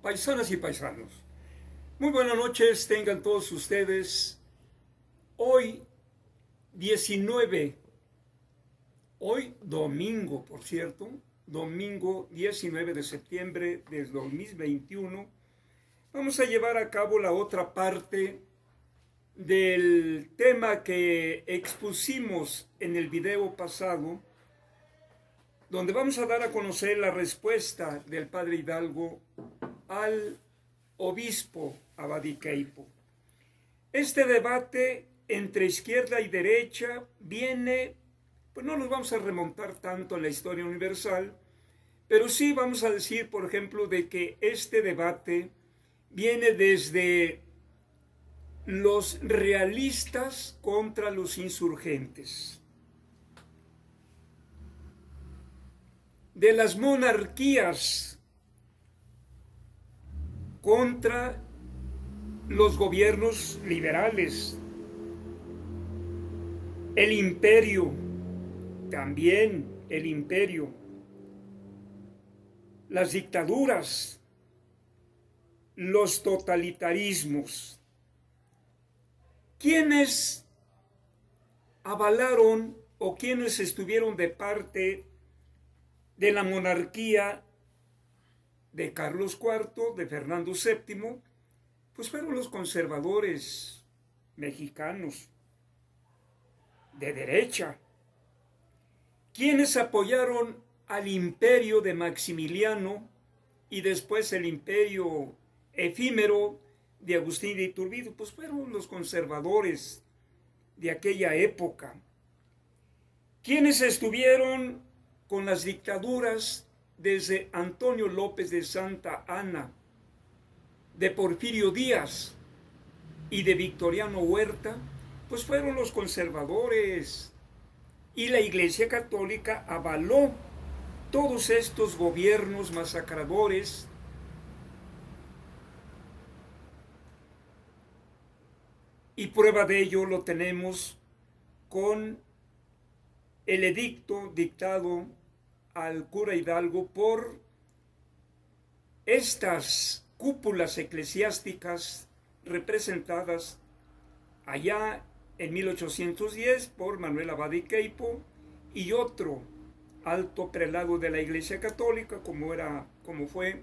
Paisanas y paisanos, muy buenas noches tengan todos ustedes. Hoy 19, hoy domingo, por cierto, domingo 19 de septiembre del 2021, vamos a llevar a cabo la otra parte del tema que expusimos en el video pasado, donde vamos a dar a conocer la respuesta del padre Hidalgo al obispo Abadiqueipo. Este debate entre izquierda y derecha viene, pues no nos vamos a remontar tanto a la historia universal, pero sí vamos a decir, por ejemplo, de que este debate viene desde los realistas contra los insurgentes, de las monarquías contra los gobiernos liberales, el imperio, también el imperio, las dictaduras, los totalitarismos. ¿Quiénes avalaron o quiénes estuvieron de parte de la monarquía de Carlos IV, de Fernando VII? Pues fueron los conservadores mexicanos de derecha, quienes apoyaron al imperio de Maximiliano y después el imperio efímero de Agustín de Iturbide. Pues fueron los conservadores de aquella época, quienes estuvieron con las dictaduras desde Antonio López de Santa Anna, de Porfirio Díaz y de Victoriano Huerta. Pues fueron los conservadores, y la Iglesia Católica avaló todos estos gobiernos masacradores, y prueba de ello lo tenemos con el edicto dictado al cura Hidalgo por estas cúpulas eclesiásticas representadas allá en 1810 por Manuel Abadiqueipo y otro alto prelado de la Iglesia Católica como fue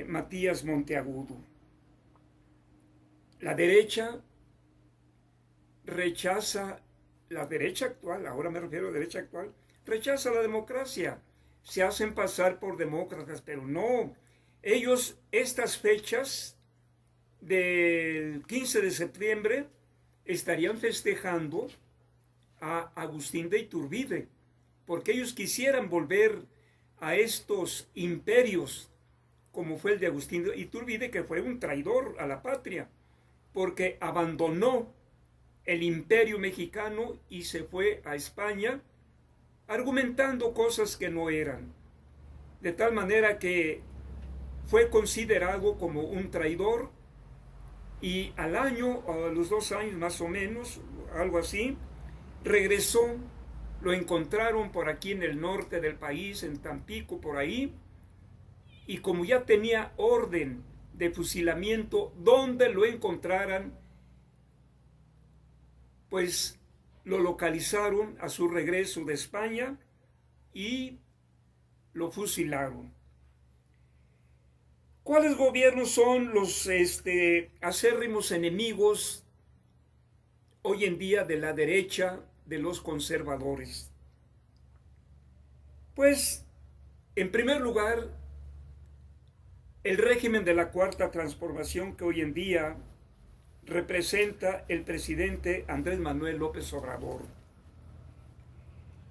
Matías Monteagudo. La derecha rechaza, la derecha actual, ahora me refiero a la derecha actual, rechaza la democracia. Se hacen pasar por demócratas, pero no. Ellos, estas fechas del 15 de septiembre, estarían festejando a Agustín de Iturbide, porque ellos quisieran volver a estos imperios, como fue el de Agustín de Iturbide, que fue un traidor a la patria, porque abandonó el imperio mexicano y se fue a España argumentando cosas que no eran, de tal manera que fue considerado como un traidor, y al año, a los 2 años más o menos, algo así, regresó. Lo encontraron por aquí en el norte del país, en Tampico, por ahí, y como ya tenía orden de fusilamiento donde lo encontraran, pues lo localizaron a su regreso de España y lo fusilaron. ¿Cuáles gobiernos son los acérrimos enemigos hoy en día de la derecha, de los conservadores? Pues, en primer lugar, el régimen de la Cuarta Transformación que hoy en día representa el presidente Andrés Manuel López Obrador.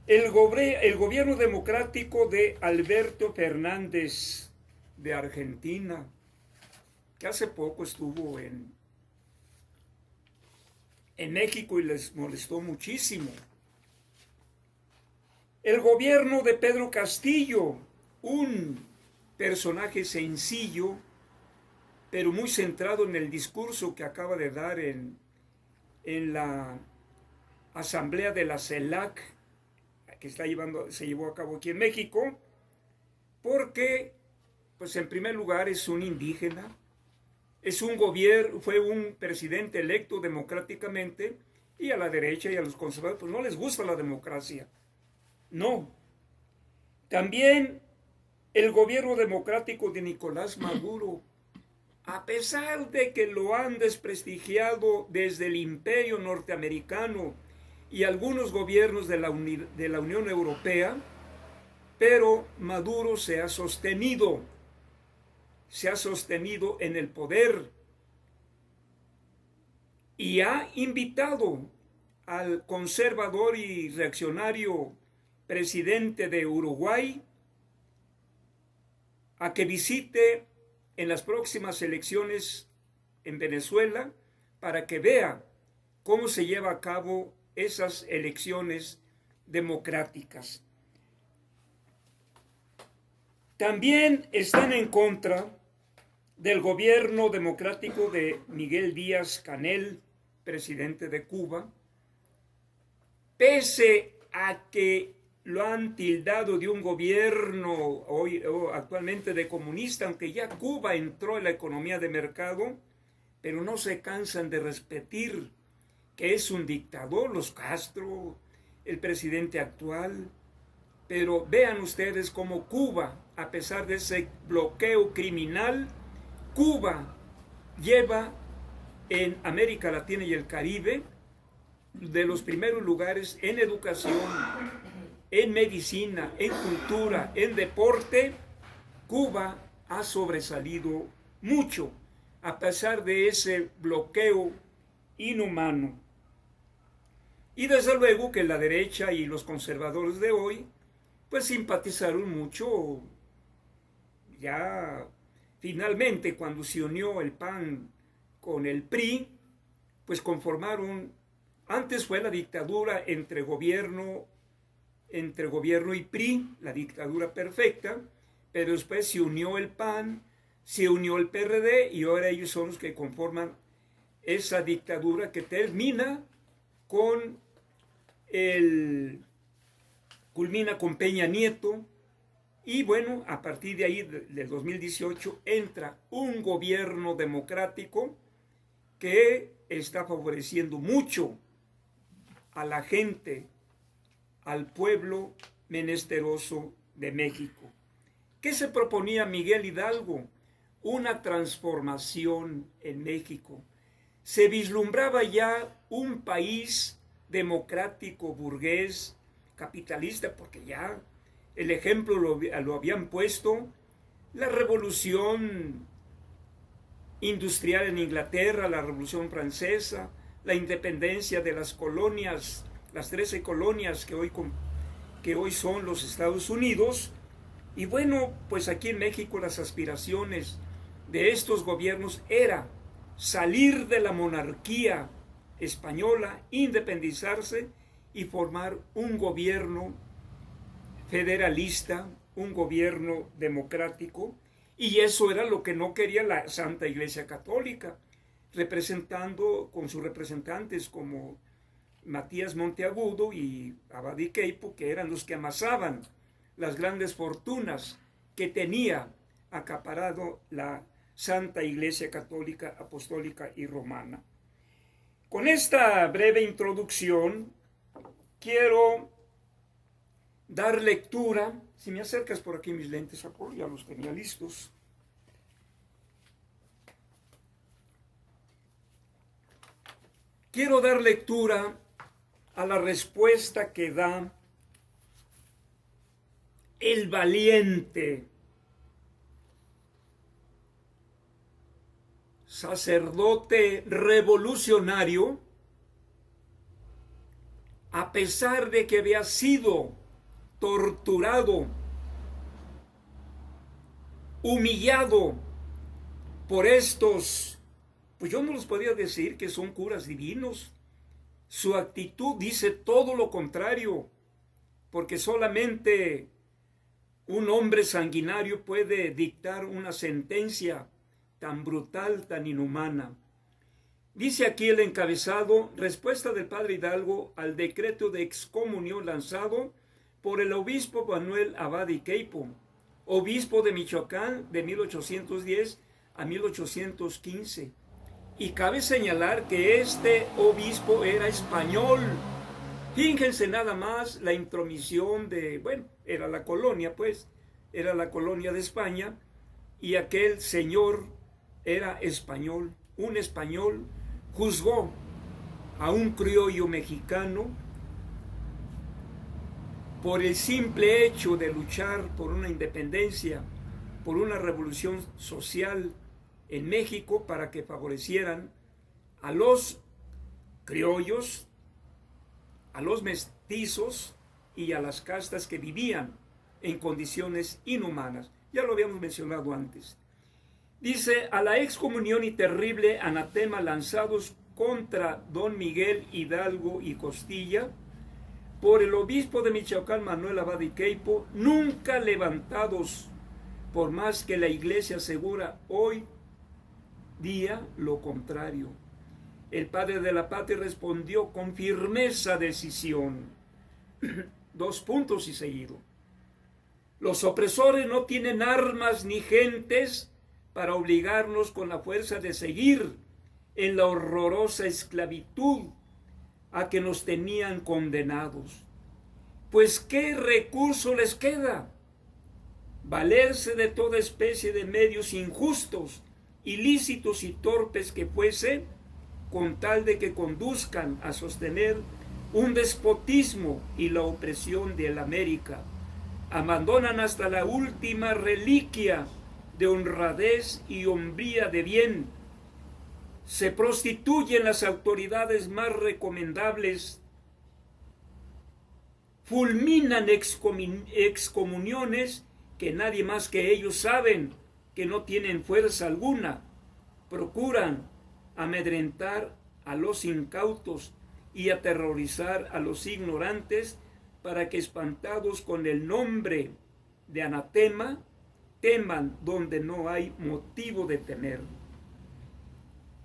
El gobierno democrático de Alberto Fernández de Argentina, que hace poco estuvo en México y les molestó muchísimo. El gobierno de Pedro Castillo, un personaje sencillo, pero muy centrado en el discurso que acaba de dar en la asamblea de la CELAC, que se llevó a cabo aquí en México, porque Pues en primer lugar es un indígena, fue un presidente electo democráticamente, y a la derecha y a los conservadores pues no les gusta la democracia. No. También el gobierno democrático de Nicolás Maduro, a pesar de que lo han desprestigiado desde el imperio norteamericano y algunos gobiernos de la Unión Europea, pero Maduro se ha sostenido en el poder y ha invitado al conservador y reaccionario presidente de Uruguay a que visite en las próximas elecciones en Venezuela para que vea cómo se lleva a cabo esas elecciones democráticas. También están en contra del gobierno democrático de Miguel Díaz-Canel, presidente de Cuba, pese a que lo han tildado de un gobierno actualmente de comunista, aunque ya Cuba entró en la economía de mercado, pero no se cansan de repetir que es un dictador, los Castro, el presidente actual. Pero vean ustedes cómo Cuba, a pesar de ese bloqueo criminal, Cuba lleva en América Latina y el Caribe de los primeros lugares en educación, en medicina, en cultura, en deporte. Cuba ha sobresalido mucho a pesar de ese bloqueo inhumano. Y desde luego que la derecha y los conservadores de hoy pues simpatizaron mucho ya finalmente cuando se unió el PAN con el PRI, pues conformaron, antes fue la dictadura entre gobierno y PRI, la dictadura perfecta, pero después se unió el PAN, se unió el PRD y ahora ellos son los que conforman esa dictadura que termina culmina con Peña Nieto. Y bueno, a partir de ahí, del 2018, entra un gobierno democrático que está favoreciendo mucho a la gente, al pueblo menesteroso de México. ¿Qué se proponía Miguel Hidalgo? Una transformación en México. Se vislumbraba ya un país democrático, burgués, capitalista, porque ya el ejemplo lo habían puesto la revolución industrial en Inglaterra, la revolución francesa, la independencia de las colonias, las 13 colonias que hoy son los Estados Unidos. Y bueno, pues aquí en México las aspiraciones de estos gobiernos era salir de la monarquía española, independizarse y formar un gobierno federalista, un gobierno democrático, y eso era lo que no quería la Santa Iglesia Católica, representando con sus representantes como Matías Monteagudo y Abadí Queipo, que eran los que amasaban las grandes fortunas que tenía acaparado la Santa Iglesia Católica, Apostólica y Romana. Con esta breve introducción quiero dar lectura. Si me acercas por aquí mis lentes, ya los tenía listos. Quiero dar lectura a la respuesta que da el valiente sacerdote revolucionario, a pesar de que había sido torturado, humillado por estos, pues yo no los podía decir que son curas divinos. Su actitud dice todo lo contrario, porque solamente un hombre sanguinario puede dictar una sentencia tan brutal, tan inhumana. Dice aquí el encabezado: respuesta del padre Hidalgo al decreto de excomunión lanzado por el obispo Manuel Abadí Queipo, obispo de Michoacán de 1810 a 1815. Y cabe señalar que este obispo era español. Fíjense nada más la intromisión de, bueno, era la colonia, pues, era la colonia de España, y aquel señor era español. Un español juzgó a un criollo mexicano por el simple hecho de luchar por una independencia, por una revolución social en México para que favorecieran a los criollos, a los mestizos y a las castas que vivían en condiciones inhumanas. Ya lo habíamos mencionado antes. Dice, a la excomunión y terrible anatema lanzados contra don Miguel Hidalgo y Costilla por el obispo de Michoacán, Manuel Abad y Queipo, nunca levantados, por más que la iglesia asegura hoy día lo contrario. El padre de la patria respondió con firmeza decisión. Dos puntos y seguido. Los opresores no tienen armas ni gentes para obligarnos con la fuerza de seguir en la horrorosa esclavitud a que nos tenían condenados. Pues ¿qué recurso les queda? Valerse de toda especie de medios injustos, ilícitos y torpes que fuesen, con tal de que conduzcan a sostener un despotismo y la opresión de la América. Abandonan hasta la última reliquia de honradez y hombría de bien. Se prostituyen las autoridades más recomendables, fulminan excomuniones que nadie más que ellos saben que no tienen fuerza alguna, procuran amedrentar a los incautos y aterrorizar a los ignorantes para que, espantados con el nombre de anatema, teman donde no hay motivo de temer.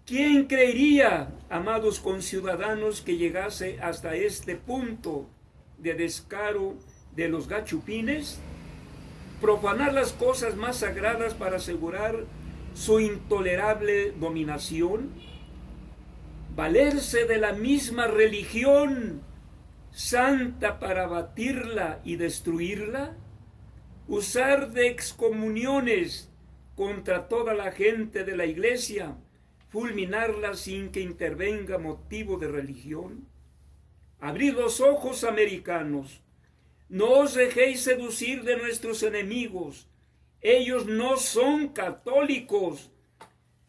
¿Quién creería, amados conciudadanos, que llegase hasta este punto de descaro de los gachupines? Profanar las cosas más sagradas para asegurar su intolerable dominación, valerse de la misma religión santa para abatirla y destruirla, usar de excomuniones contra toda la gente de la iglesia, fulminarla sin que intervenga motivo de religión. Abrid los ojos, americanos, no os dejéis seducir de nuestros enemigos. Ellos no son católicos,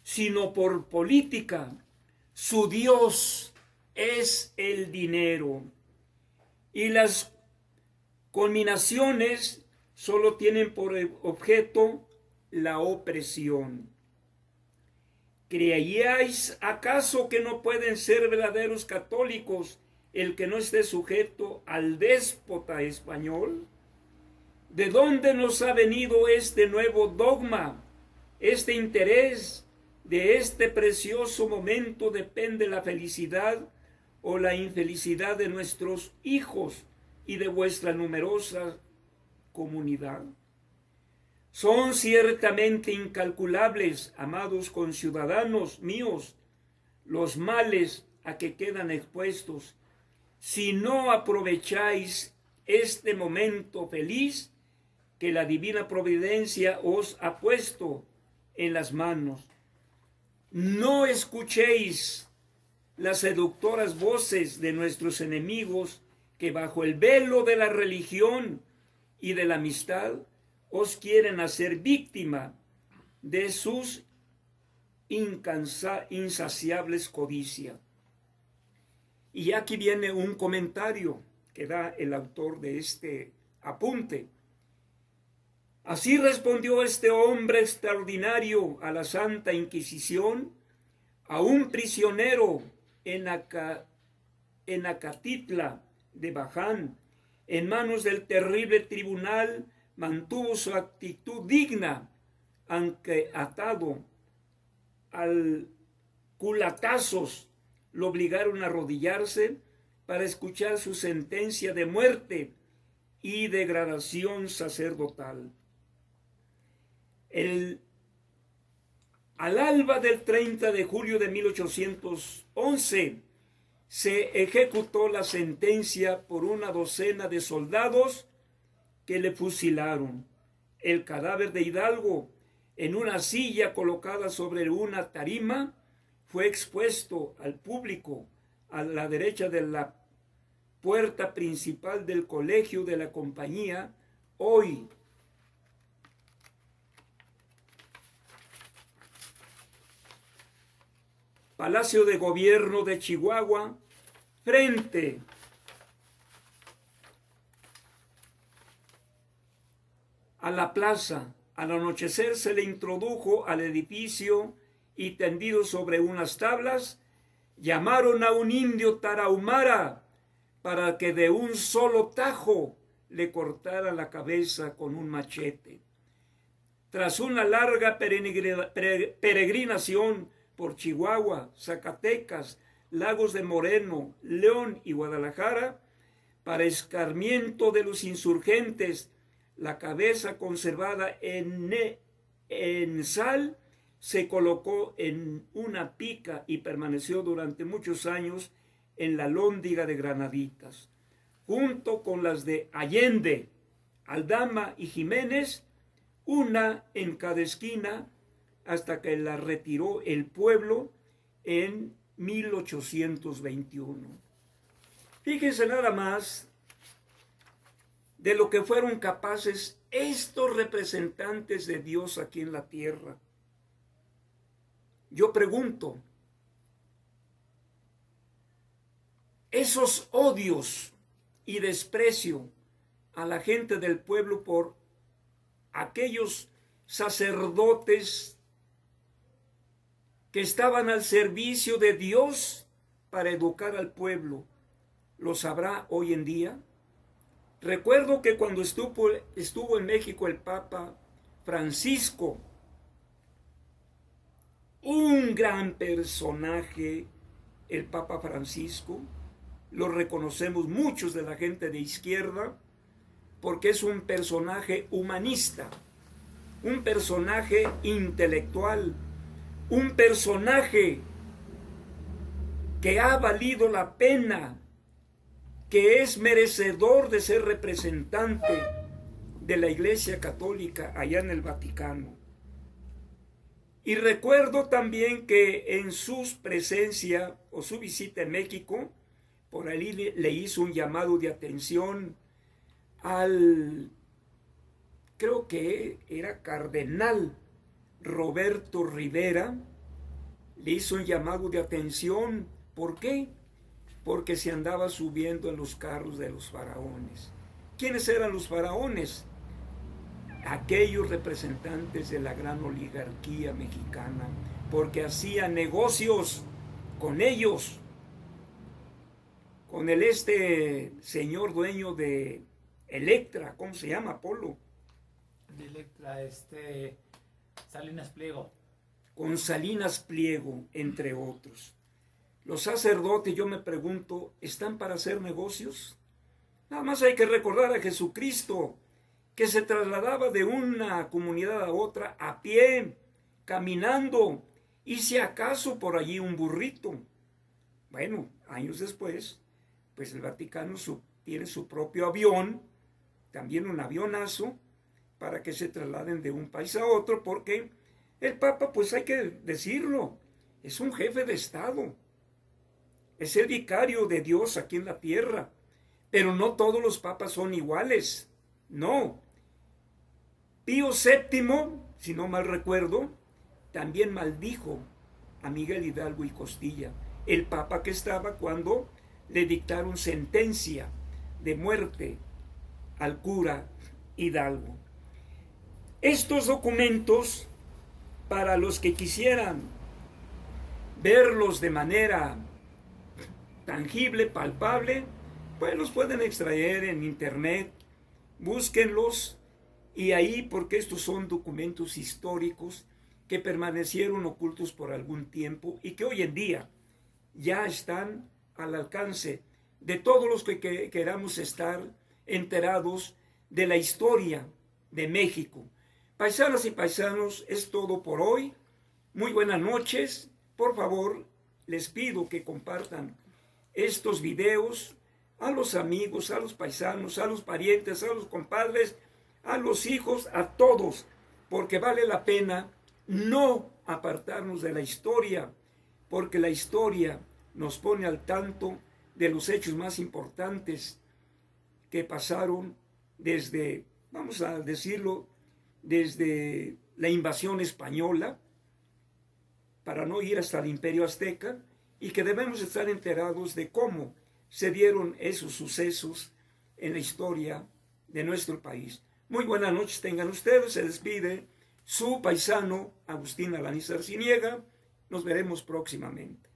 sino por política. Su Dios es el dinero. Y las culminaciones solo tienen por objeto la opresión. ¿Creíais acaso que no pueden ser verdaderos católicos el que no esté sujeto al déspota español? ¿De dónde nos ha venido este nuevo dogma? Este interés. De este precioso momento depende la felicidad o la infelicidad de nuestros hijos y de vuestra numerosa comunidad. Son ciertamente incalculables, amados conciudadanos míos, los males a que quedan expuestos si no aprovecháis este momento feliz que la divina providencia os ha puesto en las manos. No escuchéis las seductoras voces de nuestros enemigos que bajo el velo de la religión y de la amistad os quieren hacer víctima de sus insaciables codicia. Y aquí viene un comentario que da el autor de este apunte. Así respondió este hombre extraordinario a la Santa Inquisición, a un prisionero en Acatitla de Baján, en manos del terrible tribunal, mantuvo su actitud digna, aunque atado al culatazos, lo obligaron a arrodillarse para escuchar su sentencia de muerte y degradación sacerdotal. Al alba del 30 de julio de 1811 se ejecutó la sentencia por una docena de soldados que le fusilaron. El cadáver de Hidalgo, en una silla colocada sobre una tarima, fue expuesto al público a la derecha de la puerta principal del colegio de la compañía, hoy Palacio de Gobierno de Chihuahua, frente a la plaza. Al anochecer se le introdujo al edificio y, tendido sobre unas tablas, llamaron a un indio tarahumara para que de un solo tajo le cortara la cabeza con un machete. Tras una larga peregrinación por Chihuahua, Zacatecas, Lagos de Moreno, León y Guadalajara, para escarmiento de los insurgentes, la cabeza conservada en sal se colocó en una pica y permaneció durante muchos años en la Lóndiga de Granaditas, junto con las de Allende, Aldama y Jiménez, una en cada esquina, hasta que la retiró el pueblo en 1821. Fíjense nada más de lo que fueron capaces estos representantes de Dios aquí en la tierra. Yo pregunto, esos odios y desprecio a la gente del pueblo por aquellos sacerdotes que estaban al servicio de Dios para educar al pueblo, ¿los habrá hoy en día? Recuerdo que cuando estuvo en México el Papa Francisco, un gran personaje, el Papa Francisco, lo reconocemos muchos de la gente de izquierda, porque es un personaje humanista, un personaje intelectual, un personaje que ha valido la pena, que es merecedor de ser representante de la Iglesia Católica allá en el Vaticano. Y recuerdo también que en su presencia o su visita en México, por ahí le hizo un llamado de atención al, creo que era cardenal Roberto Rivera, le hizo un llamado de atención. ¿Por qué? Porque se andaba subiendo en los carros de los faraones. ¿Quiénes eran los faraones? Aquellos representantes de la gran oligarquía mexicana, porque hacía negocios con ellos, con el señor dueño de Electra, ¿cómo se llama, Polo? De Electra, Salinas Pliego. Con Salinas Pliego, entre otros. Los sacerdotes, yo me pregunto, ¿están para hacer negocios? Nada más hay que recordar a Jesucristo, que se trasladaba de una comunidad a otra a pie, caminando, y si acaso por allí un burrito. Bueno, años después, pues el Vaticano tiene su propio avión, también un avionazo, para que se trasladen de un país a otro, porque el Papa, pues hay que decirlo, es un jefe de Estado, es el vicario de Dios aquí en la tierra, pero no todos los papas son iguales, no. Pío VII, si no mal recuerdo, también maldijo a Miguel Hidalgo y Costilla, el papa que estaba cuando le dictaron sentencia de muerte al cura Hidalgo. Estos documentos, para los que quisieran verlos de manera tangible, palpable, pues los pueden extraer en internet, búsquenlos, y ahí, porque estos son documentos históricos que permanecieron ocultos por algún tiempo y que hoy en día ya están al alcance de todos los que queramos estar enterados de la historia de México, Paisanas y paisanos, es todo por hoy. Muy buenas noches. Por favor, les pido que compartan estos videos a los amigos, a los paisanos, a los parientes, a los compadres, a los hijos, a todos, porque vale la pena no apartarnos de la historia, porque la historia nos pone al tanto de los hechos más importantes que pasaron desde, vamos a decirlo, desde la invasión española, para no ir hasta el Imperio Azteca, y que debemos estar enterados de cómo se dieron esos sucesos en la historia de nuestro país. Muy buenas noches tengan ustedes, se despide su paisano Agustín Alanízar Arciniega. Nos veremos próximamente.